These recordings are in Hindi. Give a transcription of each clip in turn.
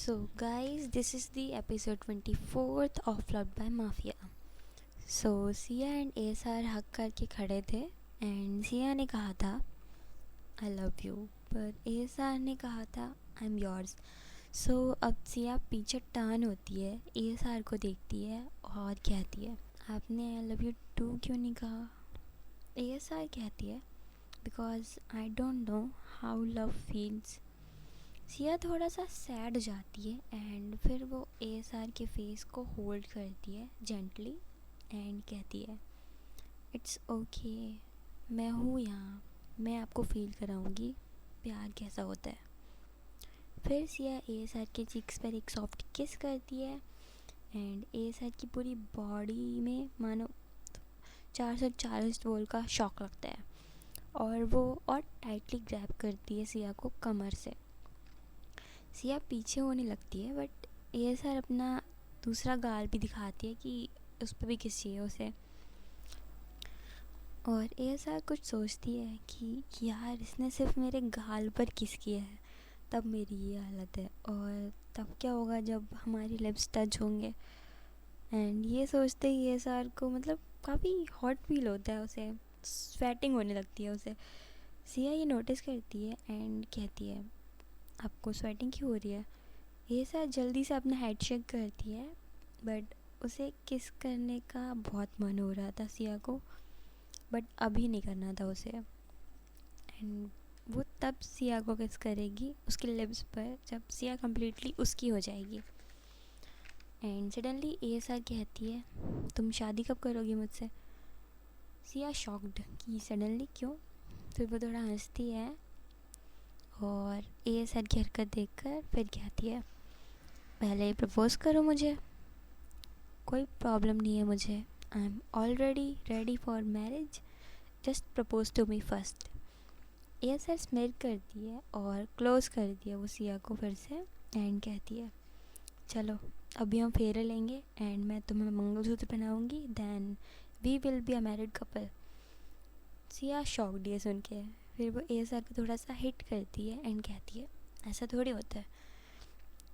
So, guys, this is the episode 24th of Loved by Mafia. So, Siya and ASR हक करके खड़े थे एंड सिया ने कहा था आई लव यू, पर ASR ने कहा था आई एम योर्स. सो अब सिया पीछे टर्न होती है, ASR को देखती है और कहती है आपने आई लव यू टू क्यों नहीं कहा. ASR कहती है because I don't know how love feels. Siya थोड़ा सा सैड हो जाती है एंड फिर वो ASR के फेस को होल्ड करती है जेंटली एंड कहती है इट्स ओके, मैं हूँ यहाँ, मैं आपको फील कराऊंगी प्यार कैसा होता है. फिर सिया ASR के चीक्स पर एक सॉफ्ट किस करती है एंड ASR की पूरी बॉडी में मानो 440 वोल्ट का शॉक लगता है और वो और टाइटली ग्रैब करती है सिया को कमर से. सिया पीछे होने लगती है बट ASR अपना दूसरा गाल भी दिखाती है कि उस पर भी किस चाहिए उसे. और ASR कुछ सोचती है कि यार इसने सिर्फ मेरे गाल पर किस किया है, तब मेरी ये हालत है, और तब क्या होगा जब हमारी लिप्स टच होंगे. एंड ये सोचते ही ASR को मतलब काफ़ी हॉट फील होता है, उसे स्वेटिंग होने लगती है उसे. सिया ये नोटिस करती है एंड कहती है आपको स्वेटिंग क्यों हो रही है. ASR जल्दी से अपना हेड शेक करती है बट उसे किस करने का बहुत मन हो रहा था सिया को, बट अभी नहीं करना था उसे. एंड वो तब सिया को किस करेगी उसके लिप्स पर जब सिया कम्प्लीटली उसकी हो जाएगी. एंड सडनली ASR कहती है तुम शादी कब करोगी मुझसे. सिया शॉक्ड कि सडनली क्यों. फिर वो थोड़ा हंसती है और ASR की हरकत देखकर फिर कहती है पहले प्रपोज़ करो मुझे, कोई प्रॉब्लम नहीं है मुझे, I am already ready for marriage, just propose to me first. ASR smell करती है और क्लोज करती है वो सिया को फिर से एंड कहती है चलो अभी हम फेरे लेंगे एंड मैं तुम्हें मंगलसूत्र पहनाऊंगी, then we will be a married couple. Siya shocked है सुन के. फिर वो ASR को थोड़ा सा हिट करती है एंड कहती है ऐसा थोड़ी होता है.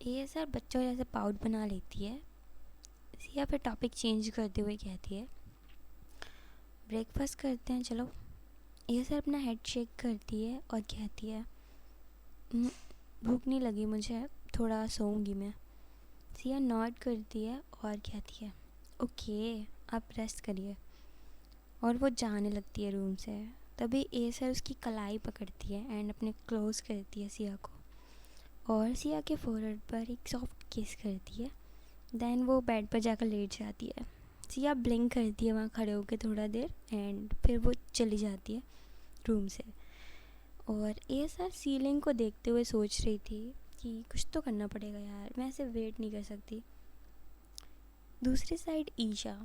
ASR बच्चों जैसे पाउट बना लेती है. सिया फिर टॉपिक चेंज करते हुए कहती है ब्रेकफास्ट करते हैं चलो. ASR अपना हेड शेक करती है और कहती है भूख नहीं लगी मुझे, थोड़ा सोऊंगी मैं. सिया नॉड करती है और कहती है ओके आप रेस्ट करिए, और वो जाने लगती है रूम से. तभी ASR उसकी कलाई पकड़ती है एंड अपने क्लोज करती है सिया को और सिया के फोरहेड पर एक सॉफ्ट किस करती है. देन वो बेड पर जाकर लेट जाती है. सिया ब्लिंक करती है वहाँ खड़े होकर थोड़ा देर एंड फिर वो चली जाती है रूम से. और ASR सीलिंग को देखते हुए सोच रही थी कि कुछ तो करना पड़ेगा यार, मैं ऐसे वेट नहीं कर सकती. दूसरी साइड ईशा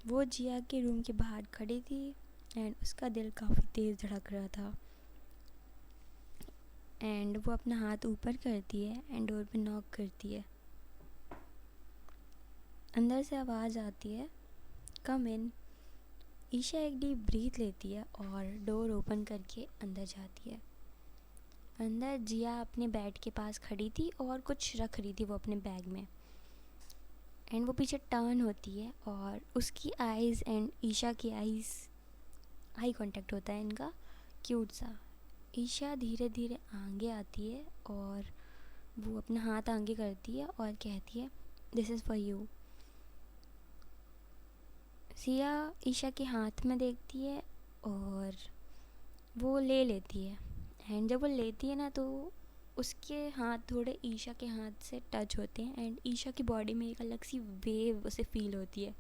वो जिया के रूम के बाहर खड़ी थी एंड उसका दिल काफ़ी तेज़ धड़क रहा था. एंड वो अपना हाथ ऊपर करती है एंड डोर पे नॉक करती है. अंदर से आवाज़ आती है कम इन. ईशा एक डीप ब्रीथ लेती है और डोर ओपन करके अंदर जाती है. अंदर जिया अपने बेड के पास खड़ी थी और कुछ रख रही थी वो अपने बैग में. एंड वो पीछे टर्न होती है और उसकी आइज़ एंड ईशा की आइज़ आई कांटेक्ट होता है इनका क्यूट सा. ईशा धीरे धीरे आगे आती है और वो अपना हाथ आगे करती है और कहती है this is for you. Siya Isha के हाथ में देखती है और वो ले लेती है. एंड जब वो लेती है ना तो उसके हाथ थोड़े ईशा के हाथ से टच होते हैं एंड ईशा की बॉडी में एक अलग सी वेव उसे फील होती है.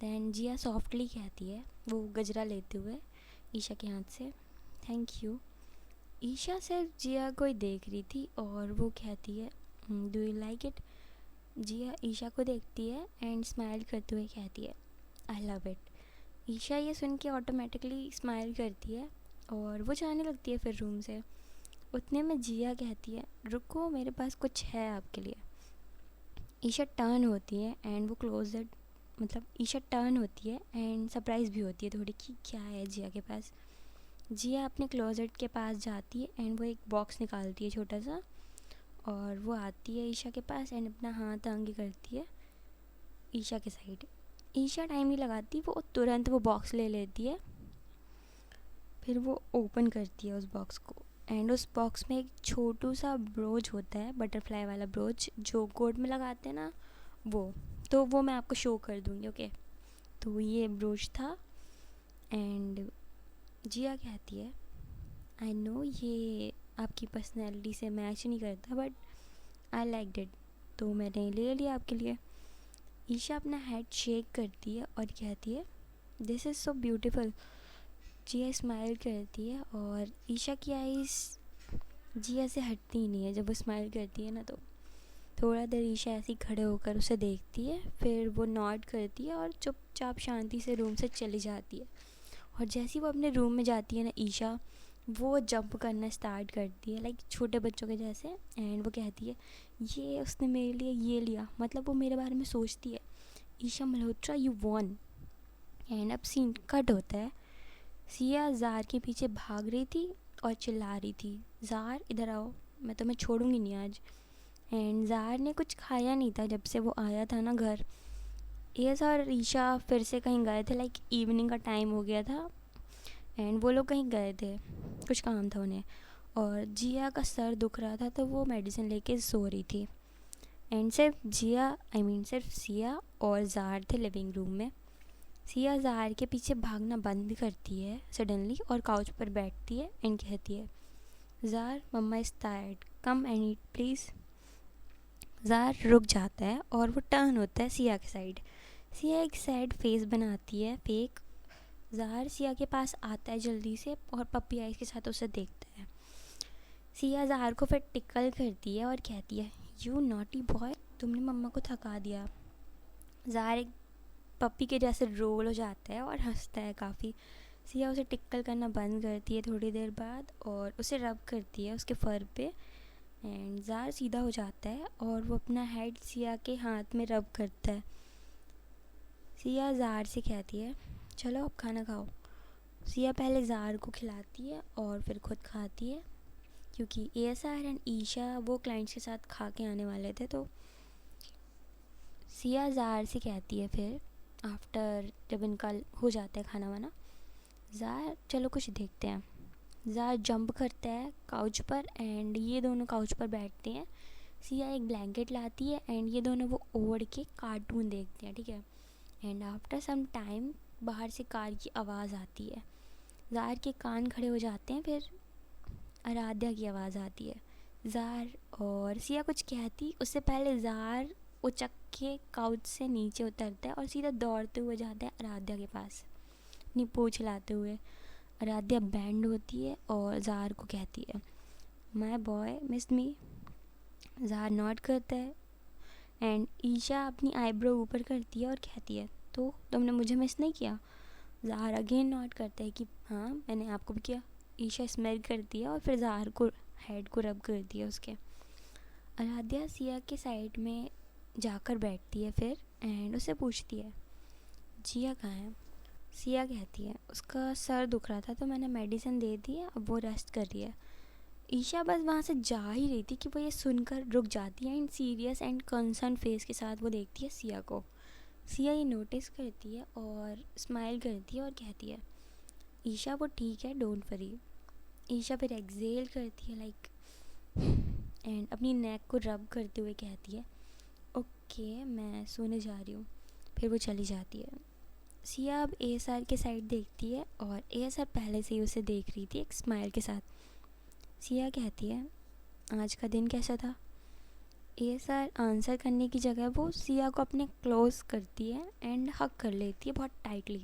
दैन जिया सॉफ्टली कहती है वो गजरा लेते हुए ईशा के हाथ से थैंक यू. ईशा सिर्फ जिया को ही देख रही थी और वो कहती है डू यू लाइक इट. जिया ईशा को देखती है एंड स्माइल करते हुए कहती है आई लव इट. ईशा ये सुन के ऑटोमेटिकली स्माइल करती है और वो जाने लगती है फिर रूम से. उतने में जिया कहती है रुको मेरे पास कुछ है आपके लिए. ईशा टर्न होती है एंड वो क्लोजेड मतलब ईशा टर्न होती है एंड सरप्राइज़ भी होती है थोड़ी कि क्या है जिया के पास. जिया अपने क्लोजेट के पास जाती है एंड वो एक बॉक्स निकालती है छोटा सा और वो आती है ईशा के पास एंड अपना हाथ आगे करती है ईशा के साइड। ईशा टाइम नहीं लगाती, वो तुरंत वो बॉक्स ले लेती है, फिर वो ओपन करती है उस बॉक्स को एंड उस बॉक्स में एक छोटू सा ब्रोच होता है, बटरफ्लाई वाला ब्रोच जो कोट में लगाते हैं ना वो, तो वो मैं आपको शो कर दूँगी। ओके, तो ये ब्रोच था एंड जिया कहती है आई नो ये आपकी पर्सनैलिटी से मैच नहीं करता बट आई लाइक इट, तो मैंने ले लिया आपके लिए। ईशा अपना हेड शेक करती है और कहती है this is so beautiful. Jiya smile करती है और ईशा की आईज जिया से हटती ही नहीं है। जब वो स्माइल करती है ना तो थोड़ा देर ईशा ऐसे ही खड़े होकर उसे देखती है, फिर वो नॉड करती है और चुपचाप शांति से रूम से चली जाती है। और जैसे ही वो अपने रूम में जाती है ना ईशा, वो जंप करना स्टार्ट करती है लाइक छोटे बच्चों के जैसे, एंड वो कहती है ये उसने मेरे लिए ये लिया, मतलब वो मेरे बारे में सोचती है। Isha Malhotra you won. And अब सीन कट होता है, सिया जार के पीछे भाग रही थी और चिल्ला रही थी जार इधर आओ, मैं तुम्हें छोड़ूंगी नहीं आज। एंड जार ने कुछ खाया नहीं था जब से वो आया था ना घर। एस और ईशा फिर से कहीं गए थे, लाइक इवनिंग का टाइम हो गया था एंड वो लोग कहीं गए थे, कुछ काम था उन्हें, और जिया का सर दुख रहा था तो वो मेडिसिन लेके सो रही थी। एंड सिर्फ सिया और जार थे लिविंग रूम में। सिया जार के पीछे भागना बंद करती है सडनली और काउच पर बैठती है एंड कहती है जार mamma is tired, come and eat please. जार रुक जाता है और वो टर्न होता है सिया के साइड। सिया एक सैड फेस बनाती है फेक। जार सिया के पास आता है जल्दी से और पप्पी आइज के साथ उसे देखता है। सिया जार को फिर टिकल करती है और कहती है यू नॉटी बॉय, तुमने मम्मा को थका दिया। जार एक पप्पी के जैसे रोल हो जाता है और हंसता है काफ़ी। सिया उसे टिकल करना बंद करती है थोड़ी देर बाद और उसे रब करती है उसके फर पे एंड जार सीधा हो जाता है और वो अपना हेड सिया के हाथ में रब करता है। सिया जार से कहती है चलो अब खाना खाओ। सिया पहले जार को खिलाती है और फिर खुद खाती है क्योंकि एएसआर एंड ईशा वो क्लाइंट्स के साथ खा के आने वाले थे। तो सिया जार से कहती है फिर आफ्टर जब इनका हो जाता है खाना वाना, जार चलो कुछ देखते हैं। जार जंप करता है काउच पर एंड ये दोनों काउच पर बैठते हैं। सिया एक ब्लैंकेट लाती है एंड ये दोनों वो ओढ़ के कार्टून देखते हैं, ठीक है। एंड आफ्टर सम टाइम बाहर से कार की आवाज़ आती है। जार के कान खड़े हो जाते हैं, फिर आराध्या की आवाज़ आती है। जार और सिया कुछ कहती उससे पहले जार उचक के काउच से नीचे उतरता है और सीधा दौड़ते हुए जाता है आराध्या के पास अपनी पूँछ हिलाते हुए। आराध्या बैंड होती है और जार को कहती है my boy miss me. Jar not करता है एंड ईशा अपनी आईब्रो ऊपर करती है और कहती है तो तुमने मुझे मिस नहीं किया। जार अगेन नॉट करता है कि हाँ मैंने आपको भी किया। ईशा स्मेल करती है और फिर जार को हेड को रब करती है उसके। आराध्या सिया के साइड में जाकर बैठती है फिर एंड उससे पूछती है जिया कहाँ है। सिया कहती है उसका सर दुख रहा था तो मैंने मेडिसिन दे दी है, अब वो रेस्ट कर रही है। ईशा बस वहाँ से जा ही रही थी कि वो ये सुनकर रुक जाती है and serious and concern face के साथ वो देखती है सिया को। सिया ये नोटिस करती है और स्माइल करती है और कहती है ईशा वो ठीक है डोंट वरी। ईशा फिर एक्सेल करती है लाइक एंड अपनी नेक को रब करते हुए कहती है ओके मैं सोने जा रही हूँ, फिर वो चली जाती है। सिया अब एएसआर के साइड देखती है और एएसआर पहले से ही उसे देख रही थी एक स्माइल के साथ। सिया कहती है आज का दिन कैसा था। एएसआर आंसर करने की जगह वो सिया को अपने क्लोज करती है एंड हक कर लेती है बहुत टाइटली।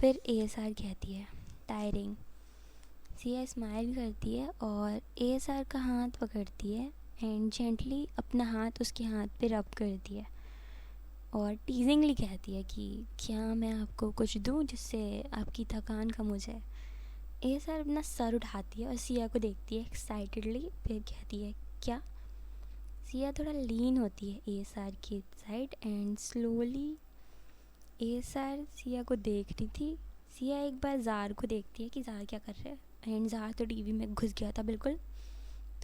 फिर एएसआर कहती है टायरिंग। सिया स्माइल करती है और एएसआर का हाथ पकड़ती है एंड जेंटली अपना हाथ उसके हाथ पे रब करती है और टीजिंगली कहती है कि क्या मैं आपको कुछ दूं जिससे आपकी थकान कम हो जाए। एएसआर अपना सर उठाती है और सिया को देखती है एक्साइटेडली, फिर कहती है क्या। सिया थोड़ा लीन होती है एएसआर की side and slowly ASR Siya को देख रही थी। सिया एक बार जार को देखती है कि जार क्या कर रहा है एंड जार तो टीवी में घुस गया था बिल्कुल।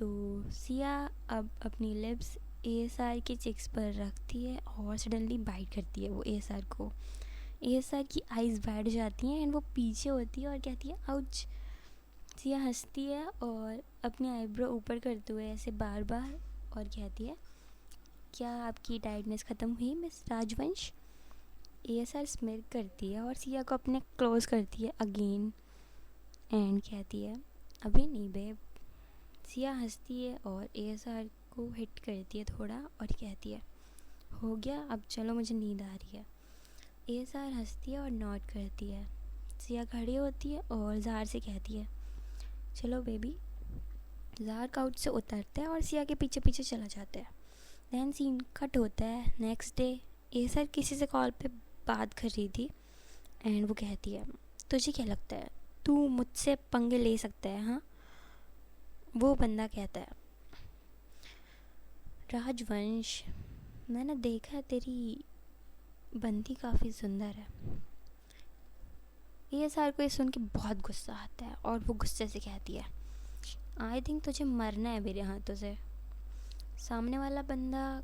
तो सिया अब अपनी लिप्स एएसआर के चिक्स पर रखती है और सडनली बाइट करती है वो एएसआर को। एएसआर की आइज़ बैठ जाती हैं एंड वो पीछे होती है और कहती है आउच। सिया हंसती है और अपनी आईब्रो ऊपर करते हुए ऐसे बार बार और कहती है, क्या आपकी टायर्डनेस ख़त्म हुई मिस राजवंश? एएसआर स्मिर करती है और सिया को अपने क्लोज करती है अगेन एंड कहती है, अभी नहीं बेब। सिया हंसती है और एएसआर को हिट करती है थोड़ा और कहती है, हो गया, अब चलो मुझे नींद आ रही है। एएसआर हंसती है और नॉट करती है। सिया खड़ी होती है और ज़ार से कहती है, चलो बेबी। ज़ार काउच से उतरता है और सिया के पीछे पीछे चला जाता है। दैन सीन कट होता है नेक्स्ट डे। एएसआर किसी से कॉल पे बात कर रही थी एंड वो कहती है, तुझे क्या लगता है तू मुझसे पंगे ले सकता है? हाँ। वो बंदा कहता है, राजवंश मैंने देखा है तेरी बंदी काफ़ी सुंदर है। एएसआर को ये सुन के बहुत गुस्सा आता है और वो गुस्से से कहती है, आई थिंक तुझे मरना है मेरे हाथों से। सामने वाला बंदा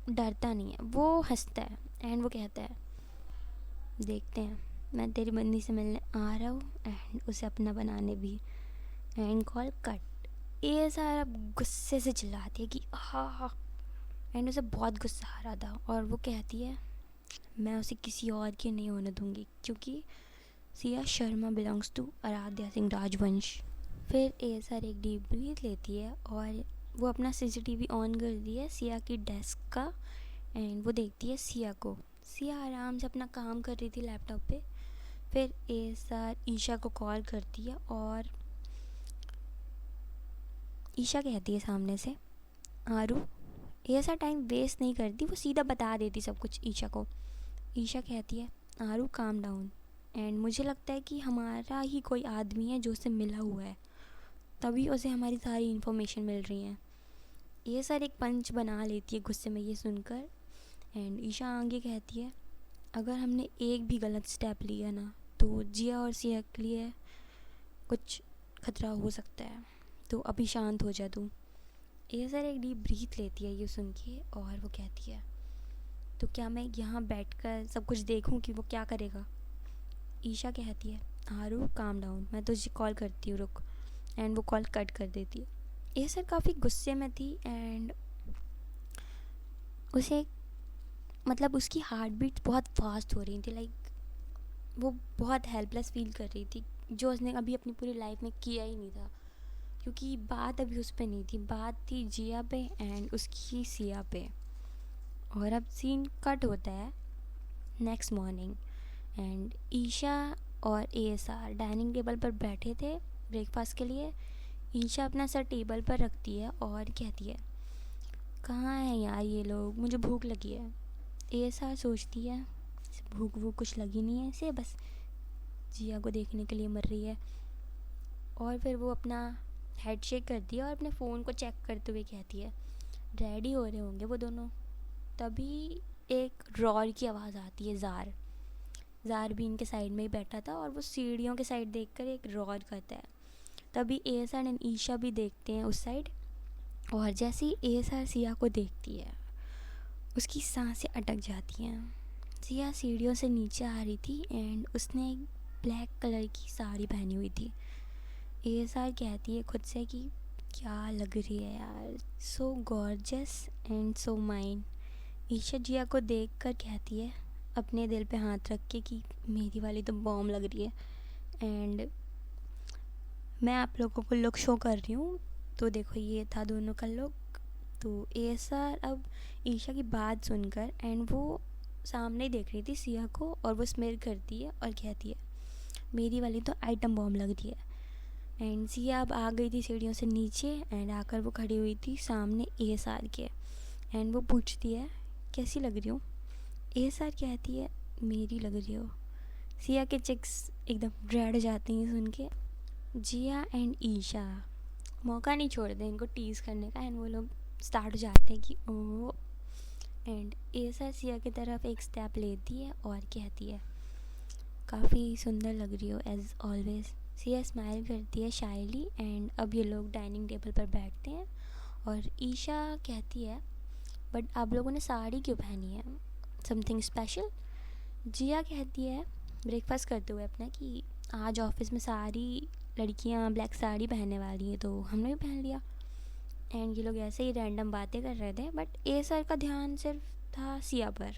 डरता नहीं है, वो हंसता है एंड वो कहता है, देखते हैं, मैं तेरी बंदी से मिलने आ रहा हूँ एंड उसे अपना बनाने भी। And call cut. एएसआर अब गुस्से से चिल्लाती है कि हाँ, एंड उसे बहुत गुस्सा आ रहा था और वो कहती है, मैं उसे किसी और के नहीं होने दूंगी क्योंकि सिया शर्मा बिलोंग्स टू आराध्या सिंह राजवंश। फिर एएसआर एक डीप ब्रीथ लेती है और वो अपना सीसीटीवी ऑन कर दी है सिया की डेस्क का एंड वो देखती है सिया को। सिया आराम से अपना काम कर रही थी लैपटॉप पे। फिर एएसआर ईशा को कॉल करती है और ईशा कहती है सामने से, आरू। एएसआर टाइम वेस्ट नहीं करती, वो सीधा बता देती सब कुछ ईशा को। ईशा कहती है, आरू काम डाउन, एंड मुझे लगता है कि हमारा ही कोई आदमी है जो उससे मिला हुआ है, तभी उसे हमारी सारी इन्फॉर्मेशन मिल रही है। एएसआर एक पंच बना लेती है गुस्से में ये सुनकर एंड ईशा आगे कहती है, अगर हमने एक भी गलत स्टेप लिया ना तो जिया और सिया के लिए कुछ खतरा हो सकता है, तो अभी शांत हो जा तू। एएसआर एक डीप ब्रीथ लेती है ये सुन के और वो कहती है, तो क्या मैं यहाँ बैठकर सब कुछ देखूँ कि वो क्या करेगा? ईशा कहती है, आरू काम डाउन, मैं तुझे कॉल करती हूँ, रुक। एंड वो कॉल कट कर देती है। एएसआर काफ़ी गुस्से में थी एंड उसे मतलब उसकी हार्ट बीट बहुत फास्ट हो रही थी, लाइक वो बहुत हेल्पलेस फील कर रही थी, जो उसने अभी अपनी पूरी लाइफ में किया ही नहीं था, क्योंकि बात अभी उस पर नहीं थी, बात थी जिया पे एंड उसकी सिया पे। और अब सीन कट होता है नेक्स्ट मॉर्निंग एंड ईशा और एएसआर डाइनिंग टेबल पर बैठे थे ब्रेकफास्ट के लिए। ईशा अपना सर टेबल पर रखती है और कहती है, कहाँ हैं यार ये लोग, मुझे भूख लगी है। एएसआर सोचती है, भूख वूख कुछ लगी नहीं है इसे, बस जिया को देखने के लिए मर रही है। और फिर वो अपना हेड शेक करती है और अपने फ़ोन को चेक करते हुए कहती है, रेडी हो रहे होंगे वो दोनों। तभी एक रॉर की आवाज़ आती है। ज़ार भी इनके साइड में ही बैठा था और वो सीढ़ियों के साइड देखकर एक रॉर करता है। तभी एएसआर एंड ईशा भी देखते हैं उस साइड और जैसे ही एएसआर सिया को देखती है उसकी सांसें अटक जाती हैं। सिया सीढ़ियों से नीचे आ रही थी एंड उसने एक ब्लैक कलर की साड़ी पहनी हुई थी। एएसआर कहती है खुद से कि क्या लग रही है यार, so gorgeous and so mine. Isha Jiya को देखकर कहती है अपने दिल पे हाथ रख के कि मेरी वाली तो बॉम्ब लग रही है। एंड मैं आप लोगों को लुक शो कर रही हूँ, तो देखो ये था दोनों का लुक। तो एएसआर अब ईशा की बात सुनकर एंड वो सामने देख रही थी सिया को और वो स्मेल करती है और कहती है मेरी वाली तो आइटम बॉम्ब लग रही है। एंड सिया अब आ गई थी सीढ़ियों से नीचे एंड आकर वो खड़ी हुई थी सामने एएसआर के एंड वो पूछती है कैसी लग रही हूँ? एएसआर कहती है मेरी लग रही हो। सिया के चिक्स एकदम रेड हो जाती हैं सुन के। जिया एंड ईशा मौका नहीं छोड़ते इनको टीज़ करने का एंड वो लोग स्टार्ट हो जाते हैं कि ओ। एंड एएसआर सिया की तरफ एक स्टेप लेती है और कहती है काफ़ी सुंदर लग रही हो एज ऑलवेज। सिया स्माइल करती है शाइली एंड अब ये लोग डाइनिंग टेबल पर बैठते हैं और ईशा कहती है, बट आप लोगों ने साड़ी क्यों पहनी है, समथिंग स्पेशल? जिया कहती है ब्रेकफास्ट करते हुए अपना कि आज ऑफिस में सारी लड़कियां ब्लैक साड़ी पहनने वाली हैं तो हमने भी पहन लिया। एंड ये लोग ऐसे ही रैंडम बातें कर रहे थे, बट ए सर का ध्यान सिर्फ था सिया पर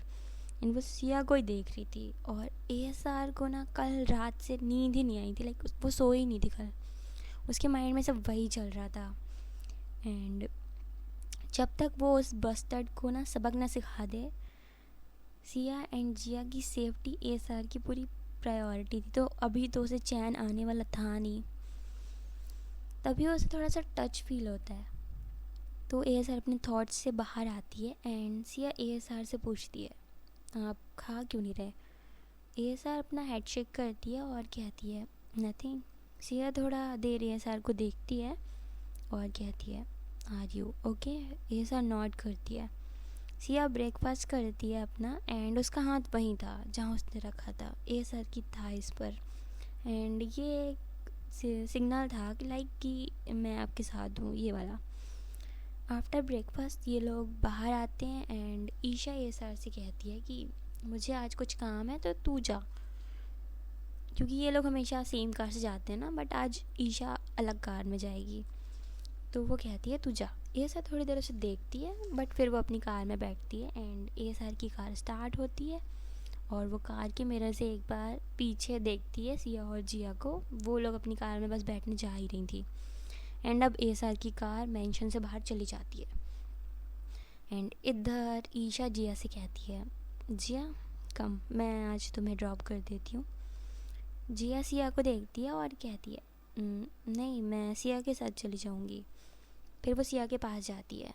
एंड वो सिया को ही देख रही थी। और ए सर को ना कल रात से नींद ही नहीं आई थी, लाइक वो सोई ही नहीं थी कल, उसके माइंड में सब वही चल रहा था। एंड जब तक वो उस बस्टर्ड को ना सबक ना सिखा दे, सिया एंड जिया की सेफ्टी ए सर की पूरी प्रायोरिटी थी, तो अभी तो उसे चैन आने वाला था नहीं। तभी उसे थोड़ा सा टच फील होता है, तो ए एस आर अपने थॉट्स से बाहर आती है and Siya A S are से पूछती है आप खा क्यों नहीं रहे। ए एस आर अपना हेड शेक करती है और कहती है नथिंग। सिया थोड़ा देर ए एस आर को देखती है और कहती है are you okay. A S R nod करती है। सिया ब्रेकफास्ट करती है अपना एंड उसका हाथ वहीं था जहाँ उसने रखा था, ए एस आर की थाइस पर। एंड ये सिग्नल था कि लाइक कि मैं आपके साथ हूँ, ये वाला। आफ्टर ब्रेकफास्ट ये लोग बाहर आते हैं एंड ईशा ए सर से कहती है कि मुझे आज कुछ काम है तो तू जा, क्योंकि ये लोग हमेशा सेम कार से जाते हैं ना, बट आज ईशा अलग कार में जाएगी। तो वो कहती है तू जा। ए सर थोड़ी देर उसे देखती है बट फिर वो अपनी कार में बैठती है एंड ए सर की कार स्टार्ट होती है और वो कार के मिरर से एक बार पीछे देखती है सिया और जिया को। वो लोग अपनी कार में बस बैठने जा ही रही थी एंड अब ए सर की कार मेंशन से बाहर चली जाती है। एंड इधर ईशा जिया से कहती है जिया कम, मैं आज तुम्हें ड्रॉप कर देती हूँ। जिया सिया को देखती है और कहती है नहीं, मैं सिया के साथ चली जाऊँगी। फिर वो सिया के पास जाती है।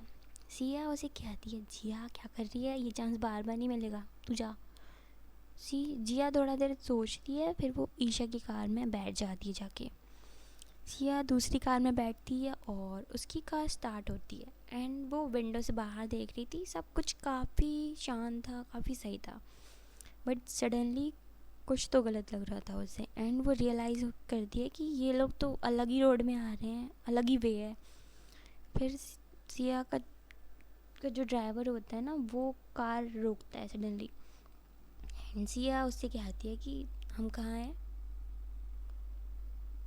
सिया उसे कहती है जिया क्या कर रही है, ये चांस बार बार नहीं मिलेगा, तू जा। जिया थोड़ा देर सोचती है, फिर वो ईशा की कार में बैठ जाती है जाके। सिया दूसरी कार में बैठती है और उसकी कार स्टार्ट होती है एंड वो विंडो से बाहर देख रही थी। सब कुछ काफ़ी शांत था, काफ़ी सही था, बट सडनली कुछ तो गलत लग रहा था उसे एंड वो रियलाइज़ करती है कि ये लोग तो अलग ही रोड में आ रहे हैं, अलग ही वे है। फिर सिया का जो ड्राइवर होता है ना, वो कार रोकता है सडनली एंड सिया उससे कहती है कि हम कहाँ हैं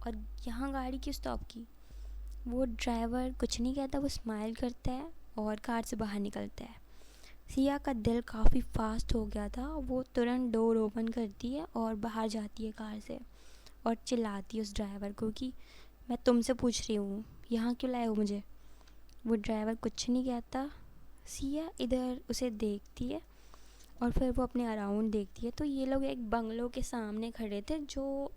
और यहाँ गाड़ी क्यों स्टॉप की। वो ड्राइवर कुछ नहीं कहता, वो स्माइल करता है और कार से बाहर निकलता है। सिया का दिल काफ़ी फास्ट हो गया था, वो तुरंत डोर ओपन करती है और बाहर जाती है कार से और चिल्लाती है उस ड्राइवर को कि मैं तुमसे पूछ रही हूँ यहाँ क्यों लाए हो मुझे। वो ड्राइवर कुछ नहीं कहता। सिया इधर उसे देखती है और फिर वो अपने अराउंड देखती है, तो ये लोग एक बंगलो के सामने खड़े थे जो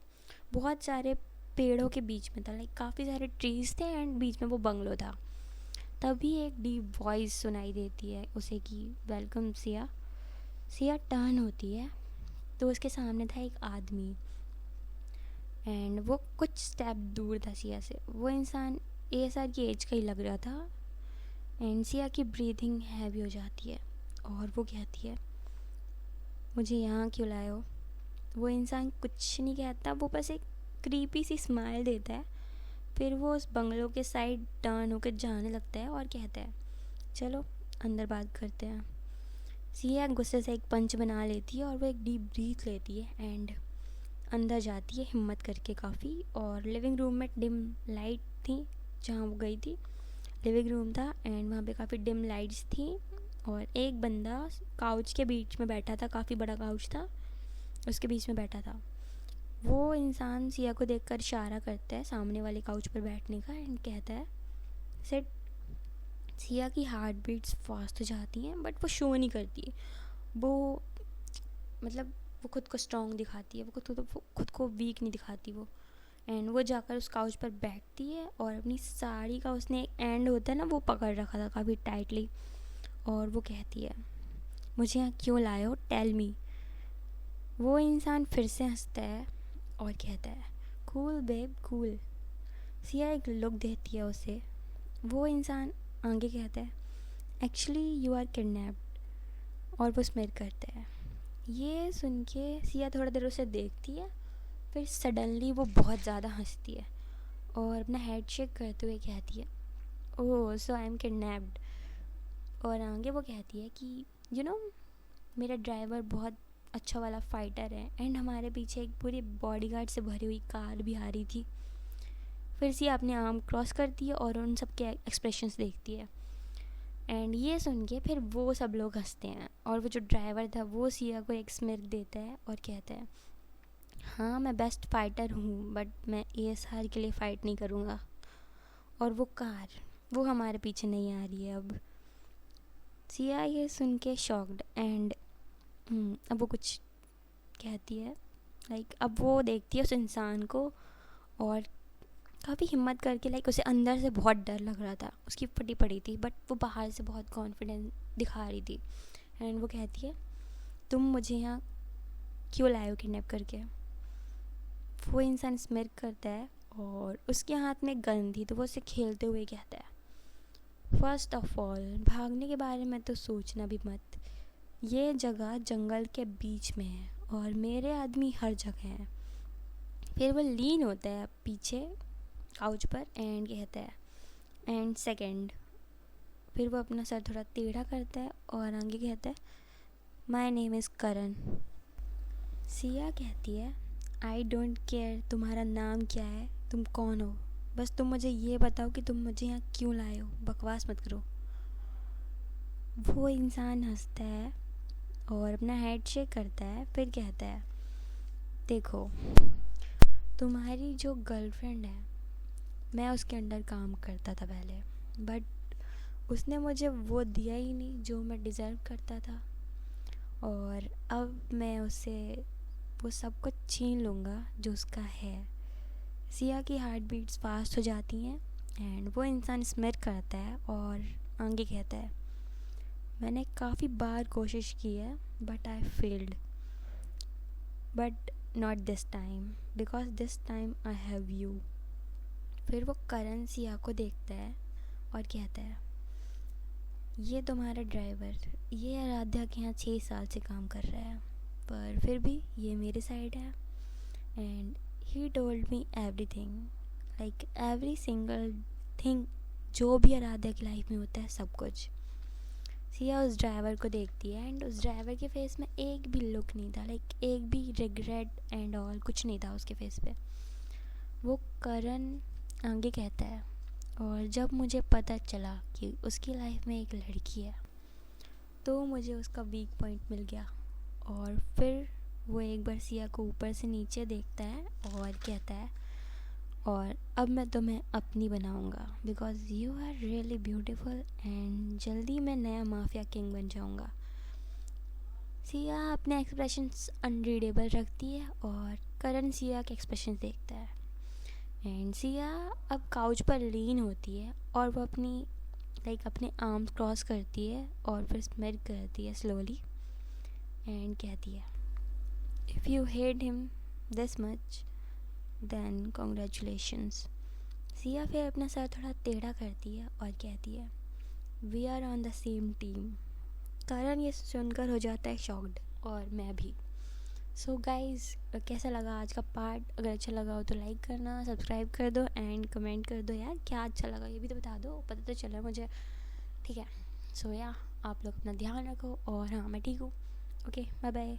बहुत सारे पेड़ों के बीच में था, लाइक काफ़ी सारे ट्रीज थे एंड बीच में वो बंगलो था। तभी एक डीप वॉइस सुनाई देती है उसे कि वेलकम सिया। सिया टर्न होती है तो उसके सामने था एक आदमी एंड वो कुछ स्टेप दूर था सिया से। वो इंसान ASR की एज का ही लग रहा था एंड सिया की ब्रीथिंग हैवी हो जाती है और वो कहती है मुझे यहाँ क्यों लाए हो। वो इंसान कुछ नहीं कहता, वो बस एक क्रीपी सी स्माइल देता है। फिर वो उस बंगलो के साइड टर्न होकर जाने लगता है और कहता है चलो अंदर बात करते हैं। सिया गुस्से से एक पंच बना लेती है और वो एक डीप ब्रीथ लेती है एंड अंदर जाती है हिम्मत करके काफ़ी। और लिविंग रूम में डिम लाइट थी, जहाँ वो गई थी लिविंग रूम था एंड वहाँ पे काफ़ी डिम लाइट्स थी और एक बंदा काउच के बीच में बैठा था, काफ़ी बड़ा काउच था, उसके बीच में बैठा था। वो इंसान सिया को देखकर इशारा करता है सामने वाले काउच पर बैठने का एंड कहता है सिट। सिया की हार्ट बीट्स फास्ट हो जाती हैं बट वो शो नहीं करती, वो मतलब वो खुद को स्ट्रॉन्ग दिखाती है, वो खुद को वीक नहीं दिखाती वो। एंड वो जाकर उस काउच पर बैठती है और अपनी साड़ी का उसने एक एंड होता है ना, वो पकड़ रखा था काफ़ी टाइटली और वो कहती है मुझे यहाँ क्यों लाए हो, टेल मी। वो इंसान फिर से हंसता है और कहता है कूल बेब कूल। सिया एक लुक देती है उसे। वो इंसान आगे कहता है एक्चुअली यू आर किडनैप्ड और वो स्मेर करता है। ये सुन के सिया थोड़ा देर उसे देखती है, फिर सडनली वो बहुत ज़्यादा हंसती है और अपना हेड शेक करते हुए कहती है, ओह सो आई एम किडनैप्ड। और आगे वो कहती है कि मेरा ड्राइवर बहुत अच्छा वाला फाइटर है एंड हमारे पीछे एक पूरी बॉडीगार्ड से भरी हुई कार भी आ रही थी। फिर सिया अपने आर्म क्रॉस करती है और उन सब के एक्सप्रेशंस देखती है एंड ये सुन के फिर वो सब लोग हंसते हैं। और वो जो ड्राइवर था वो सिया को एक स्मिर्क देता है और कहता है, हाँ मैं बेस्ट फाइटर हूँ बट मैं ASR के लिए फ़ाइट नहीं करूँगा। और वो कार वो हमारे पीछे नहीं आ रही है अब। सिया ये सुन के शॉक्ड एंड अब वो कुछ कहती है, अब वो देखती है उस इंसान को और काफ़ी हिम्मत करके उसे अंदर से बहुत डर लग रहा था, उसकी फटी पड़ी थी बट वो बाहर से बहुत कॉन्फिडेंस दिखा रही थी। एंड वो कहती है, तुम मुझे यहाँ क्यों लाए हो किडनैप करके। वो इंसान स्मिर्क करता है और उसके हाथ में गन थी तो वो उसे खेलते हुए कहता है, फर्स्ट ऑफ ऑल भागने के बारे में तो सोचना भी मत। ये जगह जंगल के बीच में है और मेरे आदमी हर जगह हैं। फिर वो लीन होता है पीछे काउच पर एंड कहता है, एंड सेकंड। फिर वो अपना सर थोड़ा टेढ़ा करता है और आगे कहता है, माय नेम इज़ करण। सिया कहती है, आई डोंट केयर तुम्हारा नाम क्या है, तुम कौन हो, बस तुम मुझे ये बताओ कि तुम मुझे यहाँ क्यों लाए हो, बकवास मत करो। वो इंसान हंसता है और अपना हेड शेक करता है। फिर कहता है, देखो तुम्हारी जो गर्लफ्रेंड है मैं उसके अंडर काम करता था पहले, बट उसने मुझे वो दिया ही नहीं जो मैं डिज़र्व करता था और अब मैं उसे वो सब कुछ छीन लूँगा जो उसका है। सिया की हार्ट बीट्स फास्ट हो जाती हैं एंड वो इंसान स्मिर करता है और आगे कहता है, मैंने काफ़ी बार कोशिश की है but I failed, but not this time because this time I have you. फिर वो करण सिया को देखता है और कहता है, ये तुम्हारा ड्राइवर ये आराध्या के यहाँ 6 साल से काम कर रहा है पर फिर भी ये मेरे साइड है and he told me everything every single thing जो भी आराध्या की लाइफ में होता है सब कुछ। सिया उस ड्राइवर को देखती है एंड उस ड्राइवर के फेस में एक भी लुक नहीं था, एक भी रिग्रेट एंड ऑल कुछ नहीं था उसके फेस पे। वो करण आगे कहता है, और जब मुझे पता चला कि उसकी लाइफ में एक लड़की है तो मुझे उसका वीक पॉइंट मिल गया। और फिर वो एक बार सिया को ऊपर से नीचे देखता है और कहता है, और अब मैं तुम्हें अपनी बनाऊंगा because you are really beautiful and जल्दी मैं नया माफिया किंग बन जाऊंगा। सिया अपने एक्सप्रेशंस अनरीडेबल रखती है और करण सिया के एक्सप्रेशंस देखता है एंड सिया अब काउच पर लीन होती है और वो अपने आर्म्स क्रॉस करती है और फिर स्मिर करती है स्लोली एंड कहती है, if you hate him this much then congratulations. Siya फिर अपना सर थोड़ा टेढ़ा करती है और कहती है, we are on the same team. Karan ये सुनकर हो जाता है शॉक्ड और मैं भी। सो गाइज़ कैसा लगा आज का पार्ट, अगर अच्छा लगा हो तो लाइक करना, सब्सक्राइब कर दो एंड कमेंट कर दो यार क्या अच्छा लगा ये भी तो बता दो, पता तो चला मुझे, ठीक है। सो या आप लोग अपना ध्यान रखो और हाँ मैं ठीक हूँ। Okay bye bye.